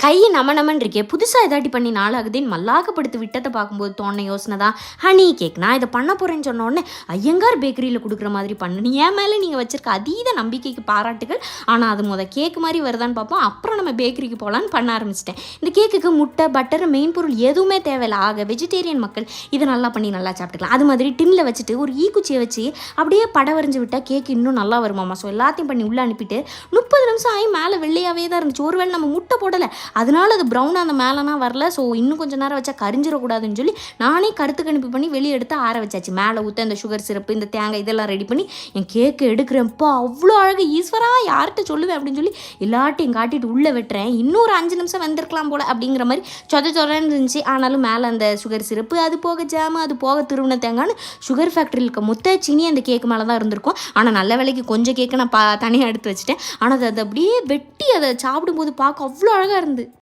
கையை நமன்னு இருக்கே புதுசாக எதாட்டி பண்ணி நாளாகுதுன்னு மல்லாக்கப்படுத்தி விட்டதை பார்க்கும்போது தோண யோசனை தான் ஹனி கேக். நான் இதை பண்ண போகிறேன்னு சொன்ன உடனே ஐயங்கார் பேக்கரியில் கொடுக்குற மாதிரி பண்ணு, என் மேலே நீங்கள் வச்சிருக்க அதீத நம்பிக்கைக்கு பாராட்டுகள். ஆனால் அது கேக் மாதிரி வருதான்னு பார்ப்போம். அப்புறம் நம்ம பேக்கரிக்கு போகலான்னு பண்ண ஆரம்பிச்சிட்டேன். இந்த கேக்குக்கு முட்டை பட்டர் மெயின் பொருள் எதுவுமே தேவையில்லை. ஆக வெஜிடேரியன் மக்கள் இதை நல்லா பண்ணி நல்லா சாப்பிட்டுக்கலாம். அது மாதிரி டின்னில் வச்சுட்டு ஒரு ஈக்குச்சியை வச்சு அப்படியே படம் வரைஞ்சி விட்டால் கேக் இன்னும் நல்லா வருமாமா. ஸோ எல்லாத்தையும் பண்ணி உள்ளே அனுப்பிட்டு 30 நிமிஷம் ஆகி மேலே வெள்ளையாகவே தான் இருந்துச்சு. ஒருவேளை நம்ம முட்டை போடலை, அதனால அது ப்ரௌனாக அந்த மேலேனா வரல. ஸோ இன்னும் கொஞ்சம் நேரம் வச்சா கரிஞ்சிடக்கூடாதுன்னு சொல்லி நானே கருத்து கணிப்பு பண்ணி வெளியே எடுத்து ஆற வச்சாச்சு. மேலே ஊற்ற இந்த சுகர் சிரப்பு இந்த தேங்காய் இதெல்லாம் ரெடி பண்ணி என் கேக்கு எடுக்கிறேன்ப்பா. அவ்வளோ அழகு, ஈஸ்வரா யார்கிட்ட சொல்லுவேன் அப்படின்னு சொல்லி எல்லாட்டையும் காட்டிட்டு உள்ளே வெட்டுறேன். இன்னொரு 5 நிமிஷம் வெந்திருக்கலாம் போல் அப்படிங்கிற மாதிரி சொதன்னு இருந்துச்சு. ஆனாலும் மேலே அந்த சுகர் சிரப்பு, அது போக ஜாமு, அது போக திருவண்ண தேங்கான்னு சுகர் ஃபேக்ட்ரியில் இருக்க மொத்த சீனி அந்த கேக்கு மேலே தான் இருந்திருக்கும். ஆனால் நல்ல வேலைக்கு கொஞ்சம் கேக்கு நான் தனியாக எடுத்து வச்சுட்டேன். ஆனால் அது அப்படியே வெட்டி அதை சாப்பிடும்போது பார்க்க அவ்வளோ அழகாக இருந்துச்சு.